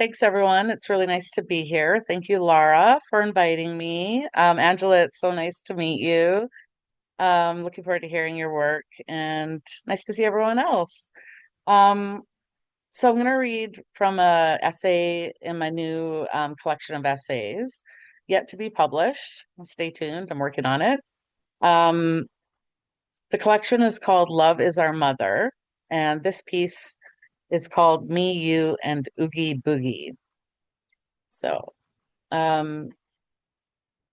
Thanks, everyone. It's really nice to be here. Thank you, Laura, for inviting me. Angela, it's so nice to meet you. Looking forward to hearing your work and nice to see everyone else. Um, so I'm going to read from a essay in my new collection of essays, yet to be published. Stay tuned. I'm working on it. Um, the collection is called Love is Our Mother, and this piece is called Me, You, and Oogie Boogie. So, um,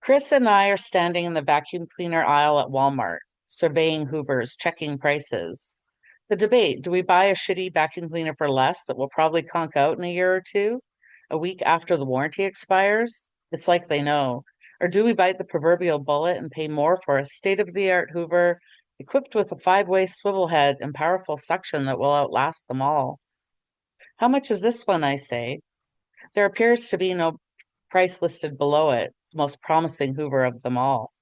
Chris and I are standing in the vacuum cleaner aisle at Walmart, surveying Hoovers, checking prices. The debate, do we buy a shitty vacuum cleaner for less that will probably conk out in a year or two, a week after the warranty expires? It's like they know. Or do we bite the proverbial bullet and pay more for a state-of-the-art Hoover equipped with a five-way swivel head and powerful suction that will outlast them all? How much is this one, I say? There appears to be no price listed below it, the most promising Hoover of them all.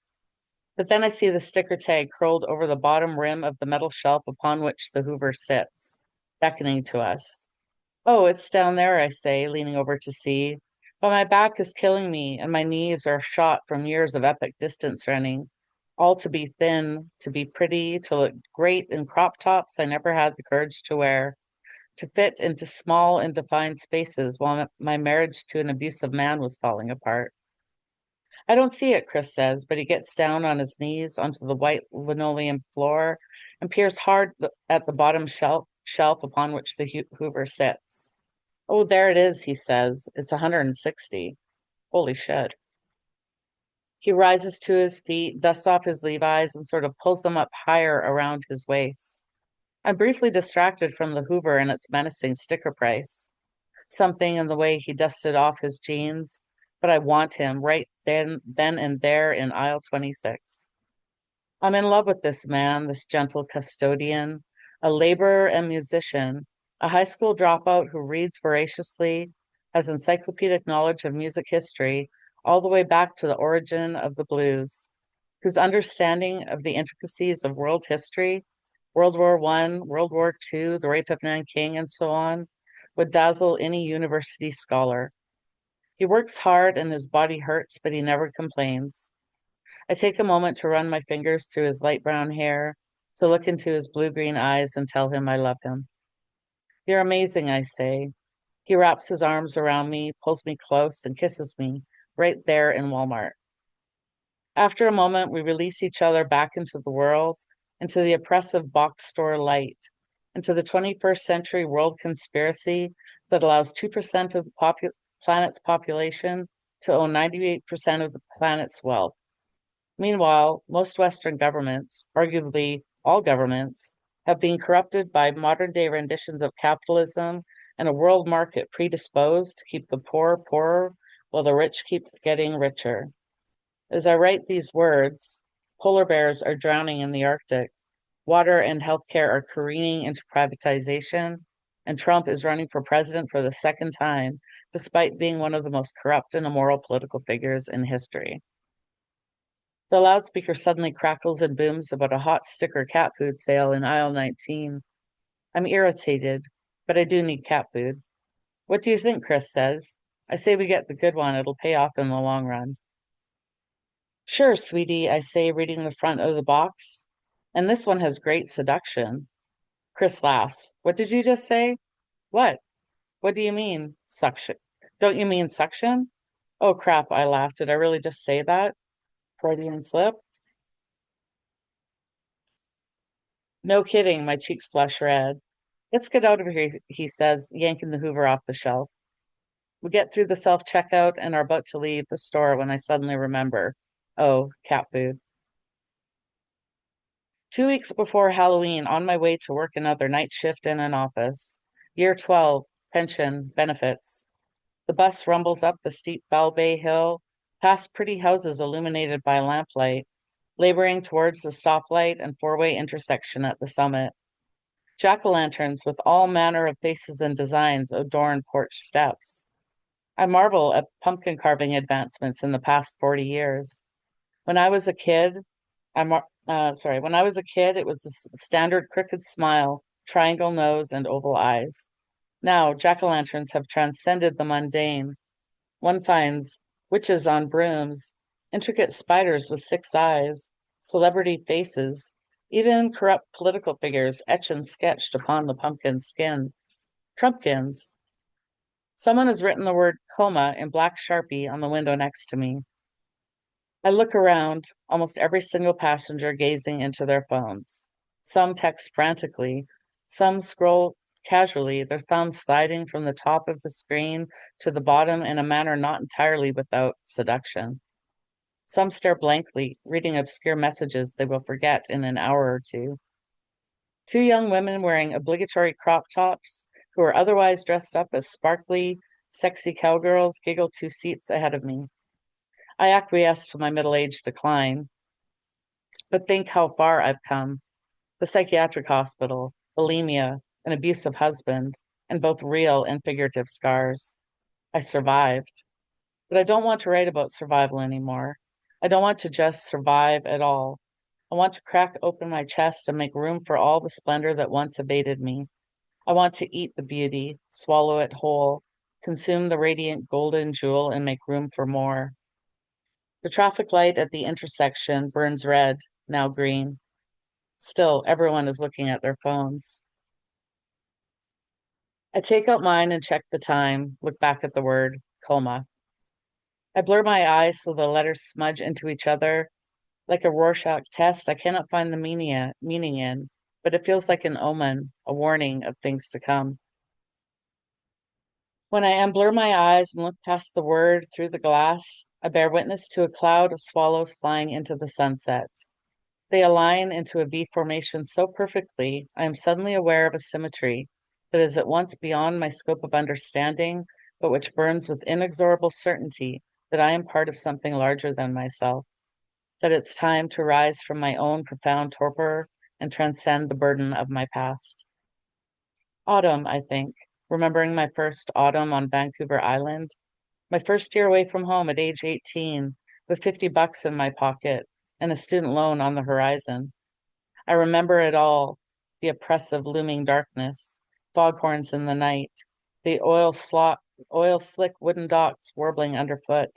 But then I see the sticker tag curled over the bottom rim of the metal shelf upon which the Hoover sits, beckoning to us. Oh, it's down there, I say, leaning over to see. But my back is killing me, and my knees are shot from years of epic distance running. All to be thin, to be pretty, to look great in crop tops I never had the courage to wear, to fit into small and defined spaces while my marriage to an abusive man was falling apart. I don't see it, Chris says, but he gets down on his knees onto the white linoleum floor and peers hard at the bottom shelf upon which the Hoover sits. Oh, there it is, he says. It's 160. Holy shit. He rises to his feet, dusts off his Levi's, and sort of pulls them up higher around his waist. I'm briefly distracted from the Hoover and its menacing sticker price. Something in the way he dusted off his jeans, but I want him right then and there in aisle 26. I'm in love with this man, this gentle custodian, a laborer and musician, a high school dropout who reads voraciously, has encyclopedic knowledge of music history, all the way back to the origin of the blues, whose understanding of the intricacies of world history, World War One, World War Two, the rape of Nanking, and so on, would dazzle any university scholar. He works hard and his body hurts, but he never complains. I take a moment to run my fingers through his light brown hair, to look into his blue-green eyes and tell him I love him. You're amazing, I say. He wraps his arms around me, pulls me close, and kisses me, right there in Walmart. After a moment, we release each other back into the world, into the oppressive box store light, into the 21st century world conspiracy that allows 2% of the planet's population to own 98% of the planet's wealth. Meanwhile, most Western governments, arguably all governments, have been corrupted by modern day renditions of capitalism and a world market predisposed to keep the poor poorer while the rich keep getting richer. As I write these words, polar bears are drowning in the Arctic, water and healthcare are careening into privatization, and Trump is running for president for the second time, despite being one of the most corrupt and immoral political figures in history. The loudspeaker suddenly crackles and booms about a hot sticker cat food sale in aisle 19. I'm irritated, but I do need cat food. What do you think? Chris says. I say we get the good one. It'll pay off in the long run. Sure, sweetie, I say, reading the front of the box. And this one has great seduction. Chris laughs. What did you just say? What? What do you mean? Suction. Don't you mean suction? Oh, crap, I laughed. Did I really just say that? Freudian slip? No kidding, my cheeks flush red. Let's get out of here, he says, yanking the Hoover off the shelf. We get through the self-checkout and are about to leave the store when I suddenly remember. Oh, cat food. 2 weeks before Halloween, on my way to work another night shift in an office. Year 12, pension, benefits. The bus rumbles up the steep Foul Bay Hill, past pretty houses illuminated by lamplight, laboring towards the stoplight and four-way intersection at the summit. Jack-o'-lanterns with all manner of faces and designs adorn porch steps. I marvel at pumpkin carving advancements in the past 40 years. When I was a kid, when I was a kid, it was the standard crooked smile, triangle nose, and oval eyes. Now, jack-o'-lanterns have transcended the mundane. One finds witches on brooms, intricate spiders with six eyes, celebrity faces, even corrupt political figures etched and sketched upon the pumpkin skin. Trumpkins. Someone has written the word coma in black Sharpie on the window next to me. I look around, almost every single passenger gazing into their phones. Some text frantically, some scroll casually, their thumbs sliding from the top of the screen to the bottom in a manner not entirely without seduction. Some stare blankly, reading obscure messages they will forget in an hour or two. Two young women wearing obligatory crop tops, who are otherwise dressed up as sparkly, sexy cowgirls, giggle two seats ahead of me. I acquiesce to my middle-aged decline, but think how far I've come. The psychiatric hospital, bulimia, an abusive husband, and both real and figurative scars. I survived, but I don't want to write about survival anymore. I don't want to just survive at all. I want to crack open my chest and make room for all the splendor that once evaded me. I want to eat the beauty, swallow it whole, consume the radiant golden jewel, and make room for more. The traffic light at the intersection burns red, now green. Still, everyone is looking at their phones. I take out mine and check the time, look back at the word coma. I blur my eyes so the letters smudge into each other. Like a Rorschach test, I cannot find the meaning in, but it feels like an omen, a warning of things to come. When I unblur my eyes and look past the word through the glass, I bear witness to a cloud of swallows flying into the sunset. They align into a V formation so perfectly, I am suddenly aware of a symmetry that is at once beyond my scope of understanding, but which burns with inexorable certainty that I am part of something larger than myself, that it's time to rise from my own profound torpor and transcend the burden of my past. Autumn, I think, remembering my first autumn on Vancouver Island, my first year away from home at age 18, with $50 in my pocket and a student loan on the horizon. I remember it all, the oppressive looming darkness, foghorns in the night, the oil slick wooden docks warbling underfoot,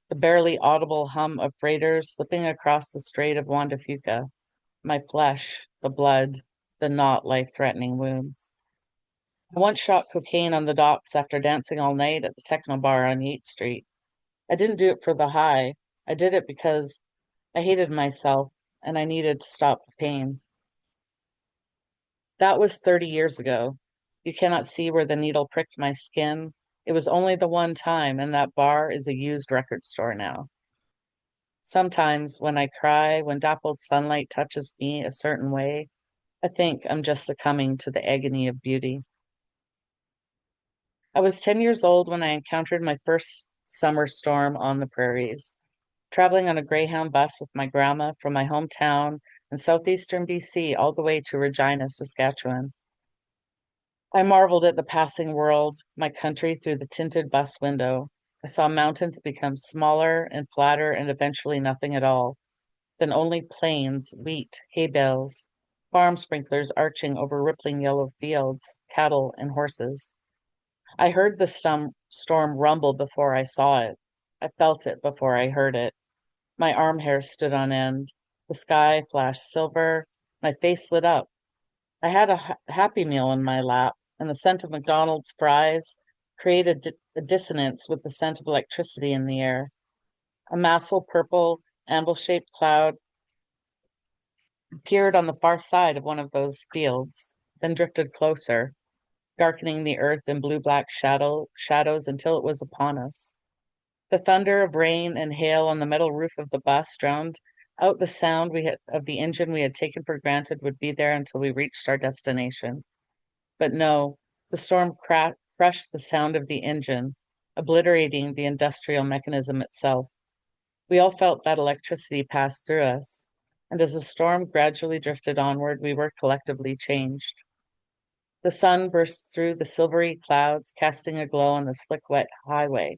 the barely audible hum of freighters slipping across the Strait of Juan de Fuca, my flesh, the blood, the not life-threatening wounds. I once shot cocaine on the docks after dancing all night at the techno bar on Yates Street. I didn't do it for the high. I did it because I hated myself and I needed to stop the pain. That was 30 years ago. You cannot see where the needle pricked my skin. It was only the one time, and that bar is a used record store now. Sometimes when I cry, when dappled sunlight touches me a certain way, I think I'm just succumbing to the agony of beauty. I was 10 years old when I encountered my first summer storm on the prairies, traveling on a Greyhound bus with my grandma from my hometown in southeastern BC all the way to Regina, Saskatchewan. I marveled at the passing world, my country through the tinted bus window. I saw mountains become smaller and flatter and eventually nothing at all, then only plains, wheat, hay bales, farm sprinklers arching over rippling yellow fields, cattle and horses. I heard the storm rumble before I saw it. I felt it before I heard it. My arm hairs stood on end. The sky flashed silver. My face lit up. I had a Happy Meal in my lap, and the scent of McDonald's fries created a dissonance with the scent of electricity in the air. A massive purple, anvil-shaped cloud appeared on the far side of one of those fields, then drifted closer, darkening the earth in blue-black shadows until it was upon us. The thunder of rain and hail on the metal roof of the bus drowned out the sound of the engine we had taken for granted would be there until we reached our destination. But no, the storm crushed the sound of the engine, obliterating the industrial mechanism itself. We all felt that electricity pass through us, and as the storm gradually drifted onward, we were collectively changed. The sun burst through the silvery clouds, casting a glow on the slick, wet highway.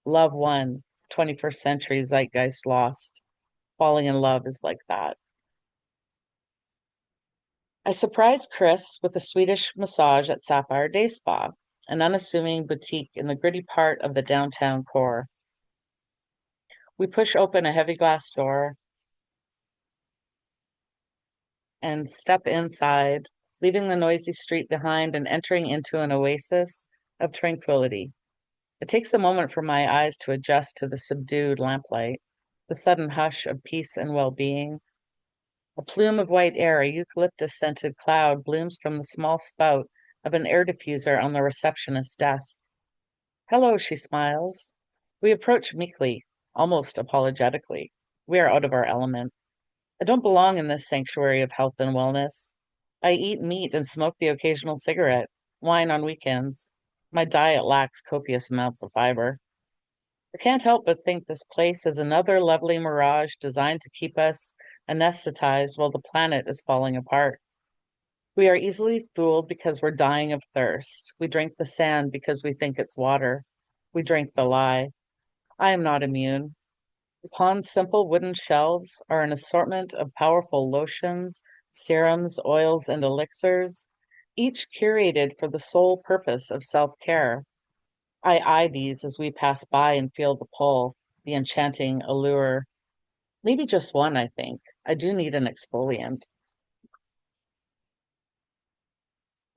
Love won, 21st century zeitgeist lost. Falling in love is like that. I surprised Chris with a Swedish massage at Sapphire Day Spa. an unassuming boutique in the gritty part of the downtown core. We push open a heavy glass door and step inside, leaving the noisy street behind and entering into an oasis of tranquility. It takes a moment for my eyes to adjust to the subdued lamplight, the sudden hush of peace and well-being. A plume of white air, a eucalyptus-scented cloud, blooms from the small spout of an air diffuser on the receptionist's desk. Hello, she smiles. We approach meekly, almost apologetically. We are out of our element. I don't belong in this sanctuary of health and wellness. I eat meat and smoke the occasional cigarette, wine on weekends. My diet lacks copious amounts of fiber. I can't help but think this place is another lovely mirage designed to keep us anesthetized while the planet is falling apart. We are easily fooled because we're dying of thirst. We drink the sand because we think it's water. We drink the lie. I am not immune. Upon simple wooden shelves are an assortment of powerful lotions, serums, oils, and elixirs, each curated for the sole purpose of self-care. I eye these as we pass by and feel the pull, the enchanting allure. Maybe just one, I think. I do need an exfoliant.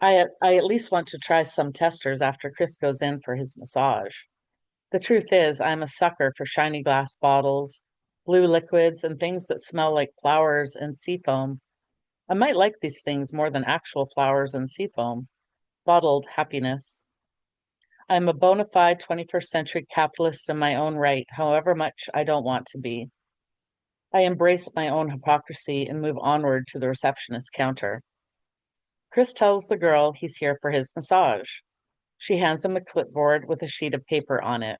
I at least want to try some testers after Chris goes in for his massage. The truth is, I'm a sucker for shiny glass bottles, blue liquids, and things that smell like flowers and seafoam. I might like these things more than actual flowers and seafoam. Bottled happiness. I'm a bona fide 21st century capitalist in my own right, however much I don't want to be. I embrace my own hypocrisy and move onward to the receptionist's counter. Chris tells the girl he's here for his massage. She hands him a clipboard with a sheet of paper on it.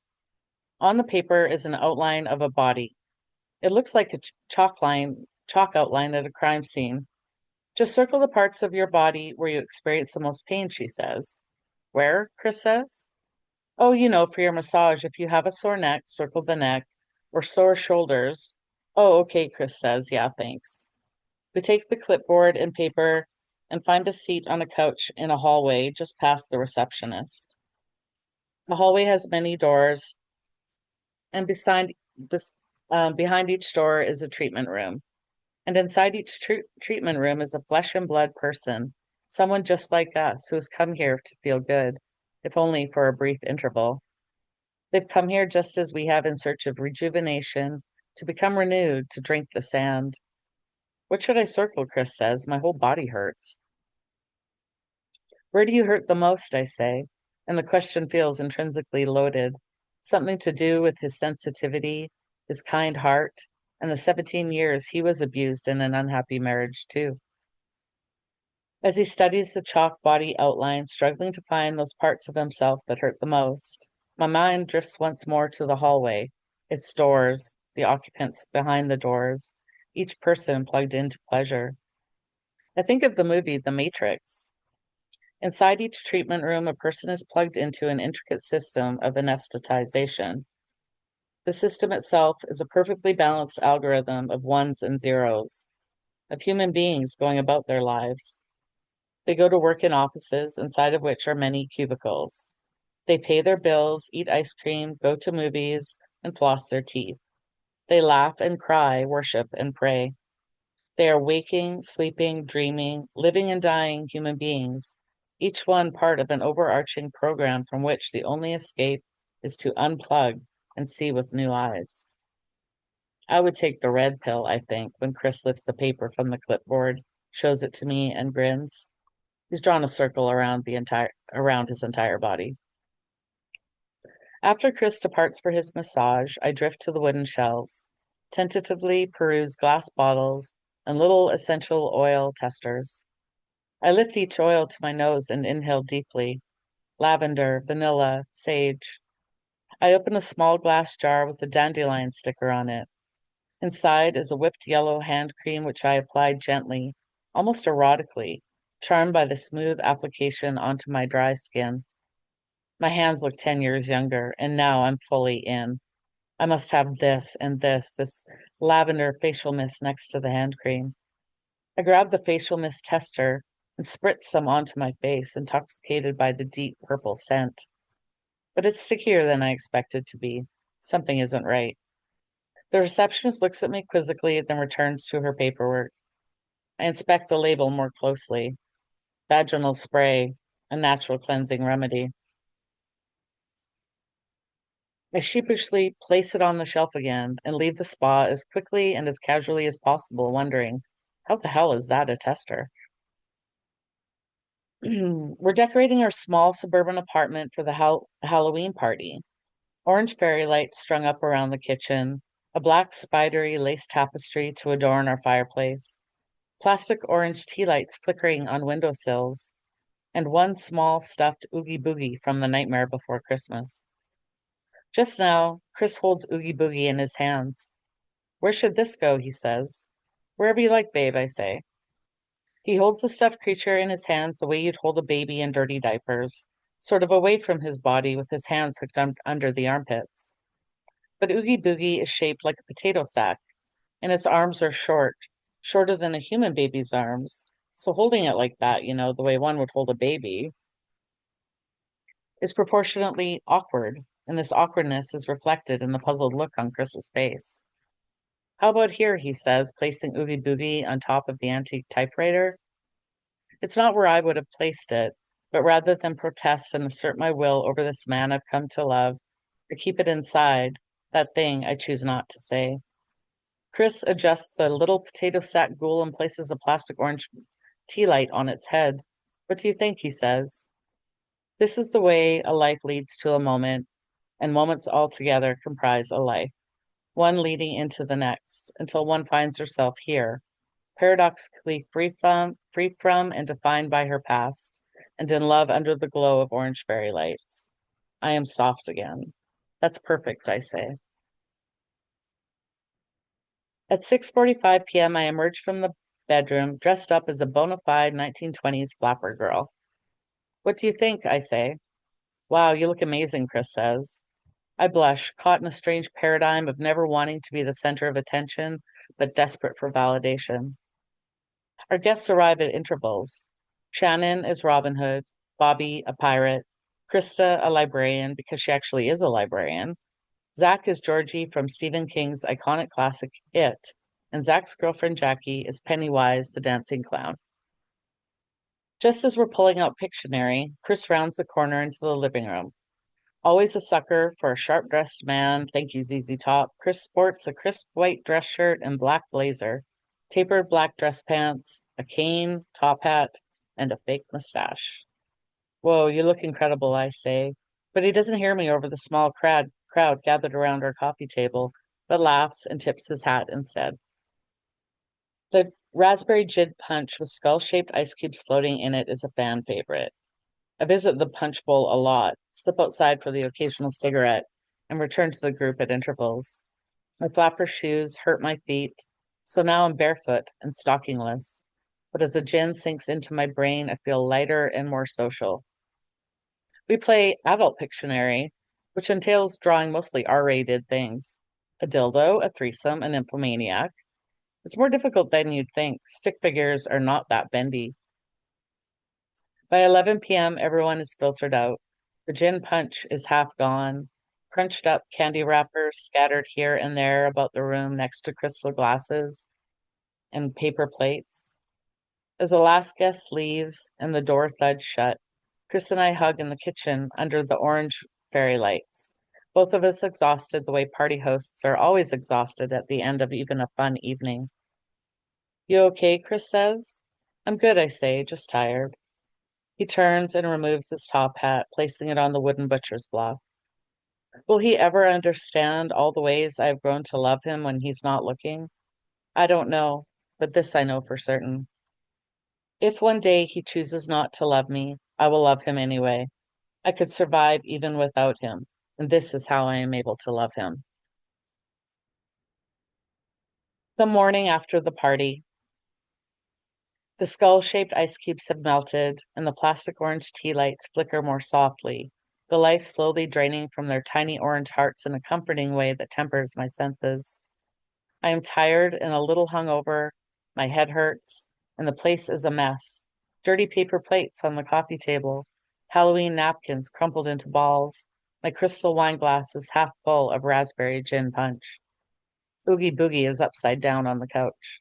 On the paper is an outline of a body. It looks like a chalk outline at a crime scene. Just circle the parts of your body where you experience the most pain, she says. Where? Chris says. Oh, for your massage, if you have a sore neck, circle the neck, or sore shoulders. Oh, okay, Chris says. Yeah, thanks. We take the clipboard and paper and find a seat on a couch in a hallway just past the receptionist. The hallway has many doors, and behind each door is a treatment room. And inside each treatment room is a flesh and blood person, someone just like us who has come here to feel good, if only for a brief interval. They've come here just as we have in search of rejuvenation, to become renewed, to drink the sand. What should I circle? Chris says. My whole body hurts. Where do you hurt the most? I say. And the question feels intrinsically loaded. Something to do with his sensitivity, his kind heart, and the 17 years he was abused in an unhappy marriage, too. As he studies the chalk body outline, struggling to find those parts of himself that hurt the most, my mind drifts once more to the hallway, its doors, the occupants behind the doors, each person plugged into pleasure. I think of the movie The Matrix. Inside each treatment room, a person is plugged into an intricate system of anesthetization. The system itself is a perfectly balanced algorithm of ones and zeros, of human beings going about their lives. They go to work in offices, inside of which are many cubicles. They pay their bills, eat ice cream, go to movies, and floss their teeth. They laugh and cry, worship and pray. They are waking, sleeping, dreaming, living and dying human beings, each one part of an overarching program from which the only escape is to unplug and see with new eyes. I would take the red pill, I think, when Chris lifts the paper from the clipboard, shows it to me, and grins. He's drawn a circle around his entire body. After Chris departs for his massage, I drift to the wooden shelves, tentatively peruse glass bottles and little essential oil testers. I lift each oil to my nose and inhale deeply. Lavender, vanilla, sage. I open a small glass jar with a dandelion sticker on it. Inside is a whipped yellow hand cream which I apply gently, almost erotically, charmed by the smooth application onto my dry skin. My hands look 10 years younger, and now I'm fully in. I must have this and this lavender facial mist next to the hand cream. I grab the facial mist tester and spritz some onto my face, intoxicated by the deep purple scent. But it's stickier than I expected to be. Something isn't right. The receptionist looks at me quizzically, then returns to her paperwork. I inspect the label more closely. Vaginal spray, a natural cleansing remedy. I sheepishly place it on the shelf again and leave the spa as quickly and as casually as possible, wondering, how the hell is that a tester? We're decorating our small suburban apartment for the Halloween party. Orange fairy lights strung up around the kitchen, a black spidery lace tapestry to adorn our fireplace, plastic orange tea lights flickering on windowsills, and one small stuffed Oogie Boogie from The Nightmare Before Christmas. Just now, Chris holds Oogie Boogie in his hands. Where should this go? He says. Wherever you like, babe, I say. He holds the stuffed creature in his hands the way you'd hold a baby in dirty diapers, sort of away from his body with his hands hooked under the armpits. But Oogie Boogie is shaped like a potato sack, and its arms are short, shorter than a human baby's arms. So holding it like that, the way one would hold a baby, is proportionately awkward, and this awkwardness is reflected in the puzzled look on Chris's face. How about here, he says, placing Oogie Boogie on top of the antique typewriter. It's not where I would have placed it, but rather than protest and assert my will over this man I've come to love, or keep it inside, that thing I choose not to say. Chris adjusts the little potato sack ghoul and places a plastic orange tea light on its head. What do you think? He says. This is the way a life leads to a moment, and moments altogether comprise a life, one leading into the next, until one finds herself here, paradoxically free from and defined by her past, and in love under the glow of orange fairy lights. I am soft again. That's perfect, I say. At 6:45 p.m., I emerge from the bedroom, dressed up as a bona fide 1920s flapper girl. What do you think? I say. Wow, you look amazing, Chris says. I blush, caught in a strange paradigm of never wanting to be the center of attention, but desperate for validation. Our guests arrive at intervals. Shannon is Robin Hood, Bobby a pirate, Krista a librarian because she actually is a librarian. Zach is Georgie from Stephen King's iconic classic It, and Zach's girlfriend Jackie is Pennywise the dancing clown. Just as we're pulling out Pictionary, Chris rounds the corner into the living room. Always a sucker for a sharp-dressed man, thank you, ZZ Top, Chris sports a crisp white dress shirt and black blazer, tapered black dress pants, a cane, top hat, and a fake mustache. Whoa, you look incredible, I say. But he doesn't hear me over the small crowd gathered around our coffee table, but laughs and tips his hat instead. The raspberry gin punch with skull-shaped ice cubes floating in it is a fan favorite. I visit the punch bowl a lot, slip outside for the occasional cigarette, and return to the group at intervals. My flapper shoes hurt my feet, so now I'm barefoot and stockingless. But as the gin sinks into my brain, I feel lighter and more social. We play Adult Pictionary, which entails drawing mostly R-rated things. A dildo, a threesome, an infomaniac. It's more difficult than you'd think. Stick figures are not that bendy. By 11 p.m., everyone is filtered out. The gin punch is half gone. Crunched up candy wrappers scattered here and there about the room next to crystal glasses and paper plates. As the last guest leaves and the door thuds shut, Chris and I hug in the kitchen under the orange fairy lights. Both of us exhausted the way party hosts are always exhausted at the end of even a fun evening. You okay? Chris says. I'm good, I say, just tired. He turns and removes his top hat, placing it on the wooden butcher's block. Will he ever understand all the ways I have grown to love him when he's not looking? I don't know, but this I know for certain. If one day he chooses not to love me, I will love him anyway. I could survive even without him, and this is how I am able to love him. The morning after the party, the skull-shaped ice cubes have melted, and the plastic orange tea lights flicker more softly, the life slowly draining from their tiny orange hearts in a comforting way that tempers my senses. I am tired and a little hungover, my head hurts, and the place is a mess. dirty paper plates on the coffee table, Halloween napkins crumpled into balls, my crystal wine glasses half full of raspberry gin punch. Oogie Boogie is upside down on the couch.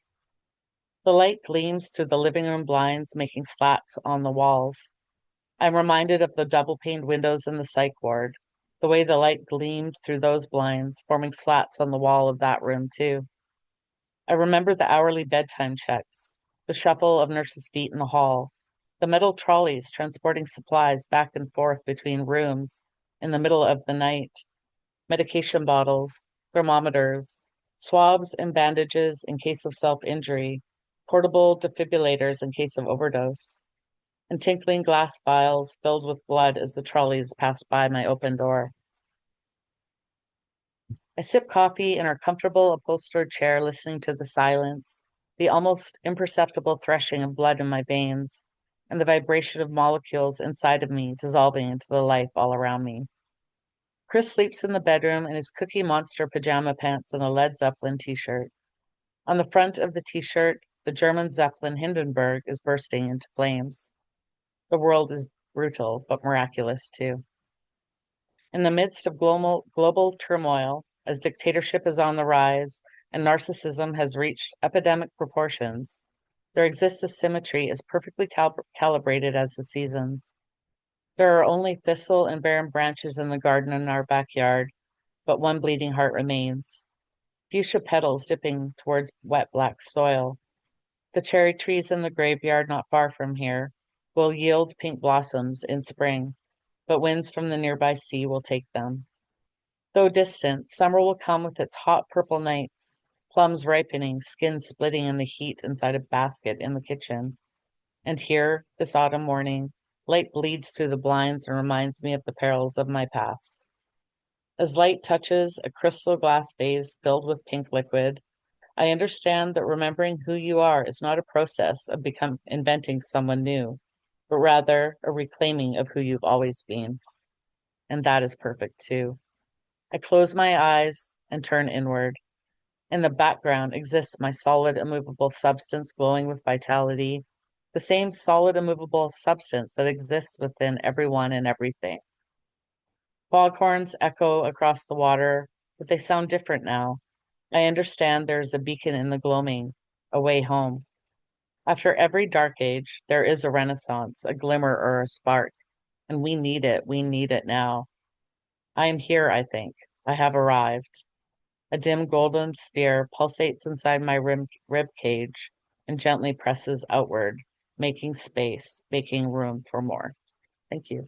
The light gleams through the living room blinds, making slats on the walls. I'm reminded of the double-paned windows in the psych ward, the way the light gleamed through those blinds, forming slats on the wall of that room, too. I remember the hourly bedtime checks, the shuffle of nurses' feet in the hall, the metal trolleys transporting supplies back and forth between rooms in the middle of the night, medication bottles, thermometers, swabs and bandages in case of self-injury, portable defibrillators in case of overdose, and tinkling glass vials filled with blood as the trolleys passed by my open door. I sip coffee in our comfortable upholstered chair, listening to the silence, the almost imperceptible threshing of blood in my veins, and the vibration of molecules inside of me dissolving into the life all around me. Chris sleeps in the bedroom in his Cookie Monster pajama pants and a Led Zeppelin t-shirt. On the front of the t-shirt, the German Zeppelin Hindenburg is bursting into flames. The world is brutal, but miraculous too. In the midst of global turmoil, as dictatorship is on the rise and narcissism has reached epidemic proportions, there exists a symmetry as perfectly calibrated as the seasons. There are only thistle and barren branches in the garden in our backyard, but one bleeding heart remains. Fuchsia petals dipping towards wet black soil. The cherry trees in the graveyard not far from here will yield pink blossoms in spring, but winds from the nearby sea will take them. Though distant, summer will come with its hot purple nights, plums ripening, skins splitting in the heat inside a basket in the kitchen. And here, this autumn morning, light bleeds through the blinds and reminds me of the perils of my past. As light touches a crystal glass vase filled with pink liquid, I understand that remembering who you are is not a process of inventing someone new, but rather a reclaiming of who you've always been. And that is perfect too. I close my eyes and turn inward. In the background exists my solid, immovable substance glowing with vitality, the same solid, immovable substance that exists within everyone and everything. Foghorns echo across the water, but they sound different now. I understand there is a beacon in the gloaming, a way home. After every dark age, there is a renaissance, a glimmer or a spark, and we need it. We need it now. I am here, I think. I have arrived. A dim golden sphere pulsates inside my rib cage and gently presses outward, making space, making room for more. Thank you.